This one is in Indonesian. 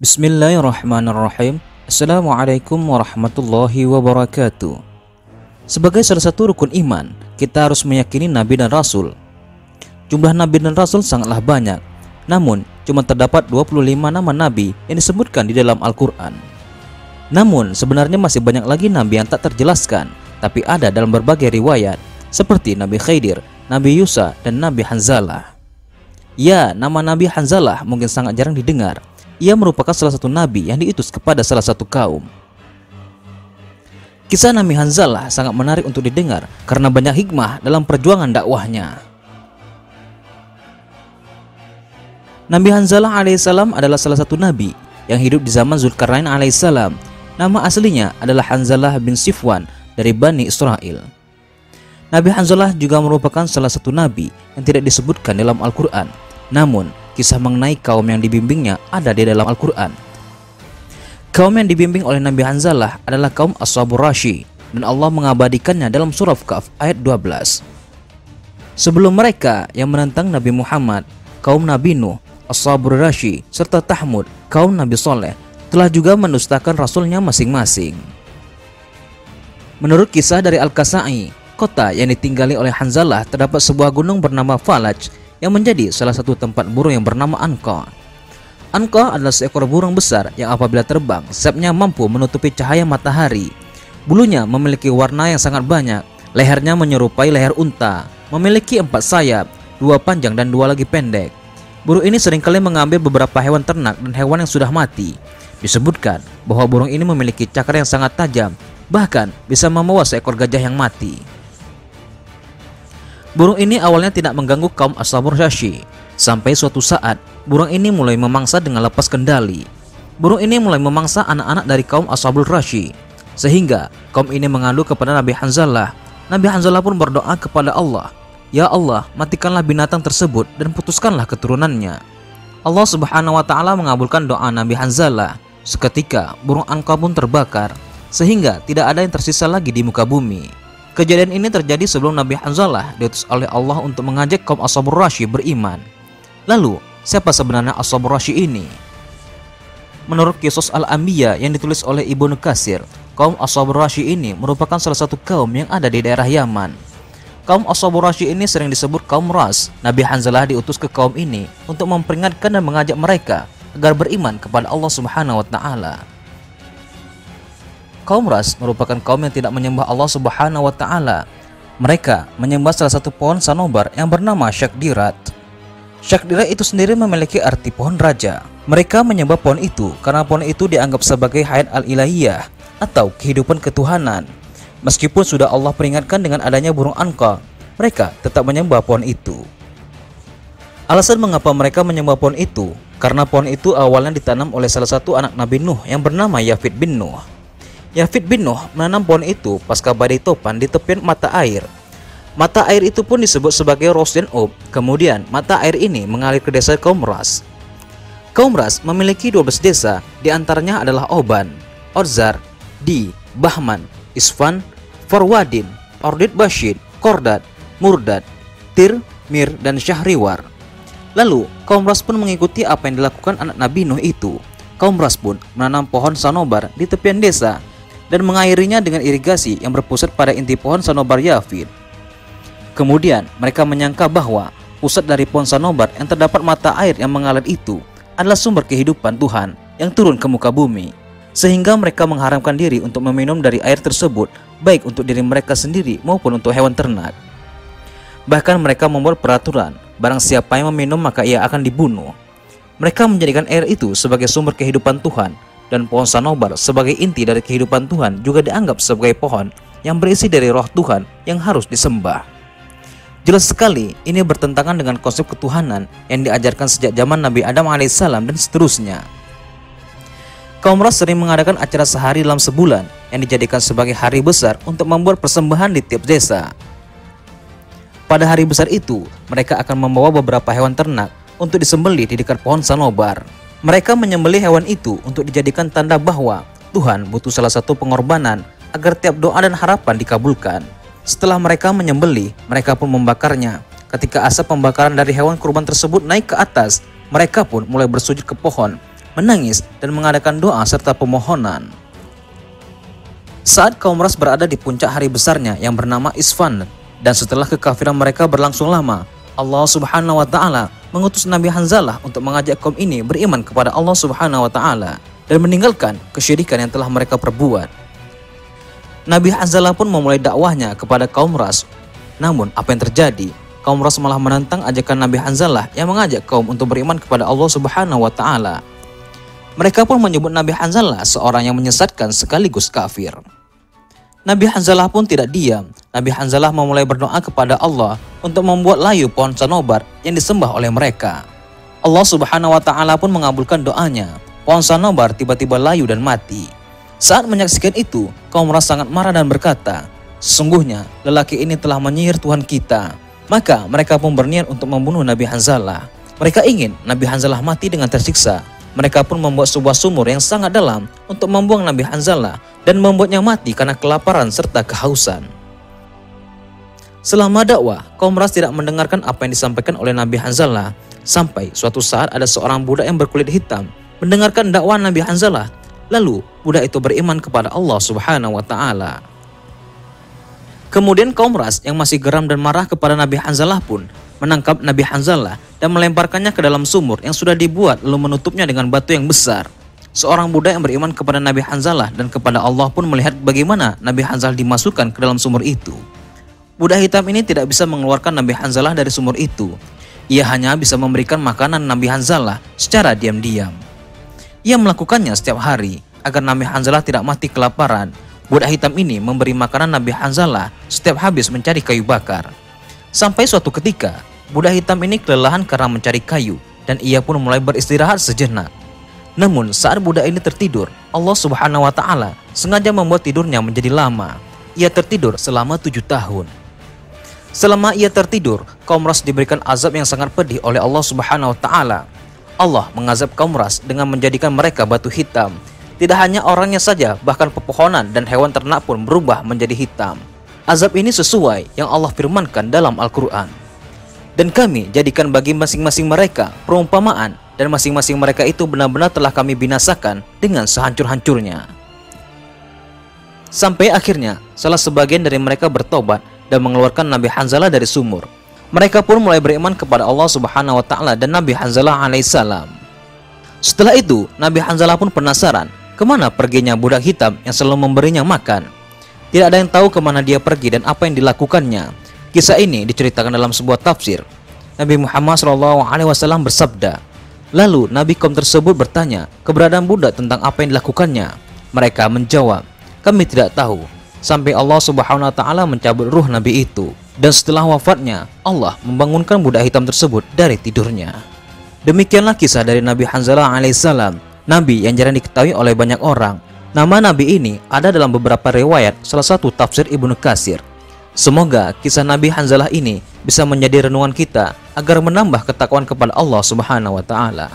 Bismillahirrahmanirrahim. Assalamualaikum warahmatullahi wabarakatuh. Sebagai salah satu rukun iman, kita harus meyakini Nabi dan Rasul. Jumlah Nabi dan Rasul sangatlah banyak, namun cuma terdapat 25 nama Nabi yang disebutkan di dalam Al-Quran. Namun sebenarnya masih banyak lagi Nabi yang tak terjelaskan, tapi ada dalam berbagai riwayat, seperti Nabi Khidir, Nabi Yusa, dan Nabi Hanzalah. Ya, nama Nabi Hanzalah mungkin sangat jarang didengar. Ia merupakan salah satu nabi yang diutus kepada salah satu kaum. Kisah Nabi Hanzalah sangat menarik untuk didengar karena banyak hikmah dalam perjuangan dakwahnya. Nabi Hanzalah alaihissalam adalah salah satu nabi yang hidup di zaman Zulkarnain alaihissalam. Nama aslinya adalah Hanzalah bin Sifwan dari Bani Israel. Nabi Hanzalah juga merupakan salah satu nabi yang tidak disebutkan dalam Al-Quran. Namun kisah mengenai kaum yang dibimbingnya ada di dalam Al-Quran. Kaum yang dibimbing oleh Nabi Hanzalah adalah kaum Ashabur Rasy, dan Allah mengabadikannya dalam surah Kahf ayat 12. Sebelum mereka yang menentang Nabi Muhammad, kaum Nabi Nuh, Ashabur Rasy, serta Tahmud, kaum Nabi Soleh, telah juga mendustakan rasulnya masing-masing. Menurut kisah dari Al-Kasai, kota yang ditinggali oleh Hanzalah terdapat sebuah gunung bernama Falaj yang menjadi salah satu tempat burung yang bernama Anqa. Anqa adalah seekor burung besar yang apabila terbang, sayapnya mampu menutupi cahaya matahari. Bulunya memiliki warna yang sangat banyak, lehernya menyerupai leher unta, memiliki 4 sayap, 2 panjang dan 2 lagi pendek. Burung ini seringkali mengambil beberapa hewan ternak dan hewan yang sudah mati. Disebutkan bahwa burung ini memiliki cakar yang sangat tajam, bahkan bisa membawa seekor gajah yang mati. Burung ini awalnya tidak mengganggu kaum Ashabur Rasy. Sampai suatu saat, burung ini mulai memangsa dengan lepas kendali. Burung ini mulai memangsa anak-anak dari kaum Ashabul Rasy, sehingga kaum ini mengadu kepada Nabi Hanzalah. Nabi Hanzalah pun berdoa kepada Allah, "Ya Allah, matikanlah binatang tersebut dan putuskanlah keturunannya." Allah Subhanahu wa Ta'ala mengabulkan doa Nabi Hanzalah. Seketika burung Anqa pun terbakar, sehingga tidak ada yang tersisa lagi di muka bumi. Kejadian ini terjadi sebelum Nabi Hanzalah diutus oleh Allah untuk mengajak kaum Ashabur Rasy beriman. Lalu, siapa sebenarnya Ashabur Rasy ini? Menurut Qisas Al-Anbiya yang ditulis oleh Ibnu Katsir, kaum Ashabur Rasy ini merupakan salah satu kaum yang ada di daerah Yaman. Kaum Ashabur Rasy ini sering disebut kaum Ras. Nabi Hanzalah diutus ke kaum ini untuk memperingatkan dan mengajak mereka agar beriman kepada Allah Subhanahu wa Ta'ala. Kaum Ras merupakan kaum yang tidak menyembah Allah Subhanahu wa Ta'ala. Mereka menyembah salah satu pohon sanobar yang bernama Syakdirat. Syakdirat itu sendiri memiliki arti pohon raja. Mereka menyembah pohon itu karena pohon itu dianggap sebagai hayat al-ilahiyah atau kehidupan ketuhanan. Meskipun sudah Allah peringatkan dengan adanya burung Anqa, mereka tetap menyembah pohon itu. Alasan mengapa mereka menyembah pohon itu karena pohon itu awalnya ditanam oleh salah satu anak Nabi Nuh yang bernama Yafid bin Nuh. Yafid bin Nuh menanam pohon itu pasca badai topan di tepian mata air. Mata air itu pun disebut sebagai Rosden Ob. Kemudian mata air ini mengalir ke desa kaum Ras. Kaum Ras memiliki 12 desa, diantaranya adalah Oban, Odzar, Di, Bahman, Isfan, Farwadin, Ordit Bashid, Kordad, Murdad, Tir, Mir, dan Syahriwar. Lalu kaum Ras pun mengikuti apa yang dilakukan anak Nabi Nuh itu. Kaum Ras pun menanam pohon sanobar di tepian desa dan mengairinya dengan irigasi yang berpusat pada inti pohon sanobar Yafid. Kemudian mereka menyangka bahwa pusat dari pohon sanobar yang terdapat mata air yang mengalir itu adalah sumber kehidupan Tuhan yang turun ke muka bumi, sehingga mereka mengharamkan diri untuk meminum dari air tersebut, baik untuk diri mereka sendiri maupun untuk hewan ternak. Bahkan mereka membuat peraturan, barang siapa yang meminum maka ia akan dibunuh. Mereka menjadikan air itu sebagai sumber kehidupan Tuhan, dan pohon sanobar sebagai inti dari kehidupan Tuhan juga dianggap sebagai pohon yang berisi dari roh Tuhan yang harus disembah. Jelas sekali ini bertentangan dengan konsep ketuhanan yang diajarkan sejak zaman Nabi Adam alaihissalam dan seterusnya. Kaum Ras sering mengadakan acara sehari dalam sebulan yang dijadikan sebagai hari besar untuk membuat persembahan di tiap desa. Pada hari besar itu, mereka akan membawa beberapa hewan ternak untuk disembelih di dekat pohon sanobar. Mereka menyembelih hewan itu untuk dijadikan tanda bahwa Tuhan butuh salah satu pengorbanan agar tiap doa dan harapan dikabulkan. Setelah mereka menyembelih, mereka pun membakarnya. Ketika asap pembakaran dari hewan kurban tersebut naik ke atas, mereka pun mulai bersujud ke pohon menangis, dan mengadakan doa serta pemohonan. Saat kaum Ras berada di puncak hari besarnya yang bernama Isfan, dan setelah kekafiran mereka berlangsung lama, Allah Subhanahu wa Ta'ala mengutus Nabi Hanzalah untuk mengajak kaum ini beriman kepada Allah Subhanahu wa Ta'ala dan meninggalkan kesyirikan yang telah mereka perbuat. Nabi Hanzalah pun memulai dakwahnya kepada kaum Ras. Namun apa yang terjadi? Kaum Ras malah menentang ajakan Nabi Hanzalah yang mengajak kaum untuk beriman kepada Allah Subhanahu wa Ta'ala. Mereka pun menyebut Nabi Hanzalah seorang yang menyesatkan sekaligus kafir. Nabi Hanzalah pun tidak diam. Nabi Hanzalah memulai berdoa kepada Allah untuk membuat layu pohon sanobar yang disembah oleh mereka. Allah Subhanahu wa Ta'ala pun mengabulkan doanya. Pohon sanobar tiba-tiba layu dan mati. Saat menyaksikan itu, kaum Ras sangat marah dan berkata, "Sesungguhnya lelaki ini telah menyihir Tuhan kita." Maka mereka pun berniat untuk membunuh Nabi Hanzalah. Mereka ingin Nabi Hanzalah mati dengan tersiksa. Mereka pun membuat sebuah sumur yang sangat dalam untuk membuang Nabi Hanzalah dan membuatnya mati karena kelaparan serta kehausan. Selama dakwah, kaum Ras tidak mendengarkan apa yang disampaikan oleh Nabi Hanzalah. Sampai suatu saat ada seorang budak yang berkulit hitam mendengarkan dakwah Nabi Hanzalah. Lalu budak itu beriman kepada Allah Subhanahu wa Ta'ala. Kemudian kaum Ras yang masih geram dan marah kepada Nabi Hanzalah pun menangkap Nabi Hanzalah dan melemparkannya ke dalam sumur yang sudah dibuat lalu menutupnya dengan batu yang besar. Seorang budak yang beriman kepada Nabi Hanzalah dan kepada Allah pun melihat bagaimana Nabi Hanzalah dimasukkan ke dalam sumur itu. Budak hitam ini tidak bisa mengeluarkan Nabi Hanzalah dari sumur itu. Ia hanya bisa memberikan makanan Nabi Hanzalah secara diam-diam. Ia melakukannya setiap hari agar Nabi Hanzalah tidak mati kelaparan. Budak hitam ini memberi makanan Nabi Hanzalah setiap habis mencari kayu bakar. Sampai suatu ketika, budak hitam ini kelelahan karena mencari kayu dan ia pun mulai beristirahat sejenak. Namun saat budak ini tertidur, Allah Subhanahu wa Ta'ala sengaja membuat tidurnya menjadi lama. Ia tertidur selama 7 tahun. Selama ia tertidur, kaum Ras diberikan azab yang sangat pedih oleh Allah Subhanahu wa Ta'ala. Allah mengazab kaum Ras dengan menjadikan mereka batu hitam. Tidak hanya orangnya saja, bahkan pepohonan dan hewan ternak pun berubah menjadi hitam. Azab ini sesuai yang Allah firmankan dalam Al-Quran. Dan kami jadikan bagi masing-masing mereka perumpamaan, dan masing-masing mereka itu benar-benar telah kami binasakan dengan sehancur-hancurnya. Sampai akhirnya salah sebagian dari mereka bertobat dan mengeluarkan Nabi Hanzalah dari sumur. Mereka pun mulai beriman kepada Allah Subhanahu wa Ta'ala dan Nabi Hanzalah alaihissalam. Setelah itu Nabi Hanzalah pun penasaran kemana perginya budak hitam yang selalu memberinya makan. Tidak ada yang tahu kemana dia pergi dan apa yang dilakukannya. Kisah ini diceritakan dalam sebuah tafsir. Nabi Muhammad SAW bersabda, lalu Nabi kaum tersebut bertanya keberadaan budak tentang apa yang dilakukannya. Mereka menjawab, kami tidak tahu, sampai Allah Subhanahu wa Ta'ala mencabut ruh Nabi itu. Dan setelah wafatnya, Allah membangunkan budak hitam tersebut dari tidurnya. Demikianlah kisah dari Nabi Hanzalah alaihissalam, Nabi yang jarang diketahui oleh banyak orang. Nama Nabi ini ada dalam beberapa riwayat, salah satu tafsir Ibnu Katsir. Semoga kisah Nabi Hanzalah ini bisa menjadi renungan kita agar menambah ketakwaan kepada Allah Subhanahu wa Ta'ala.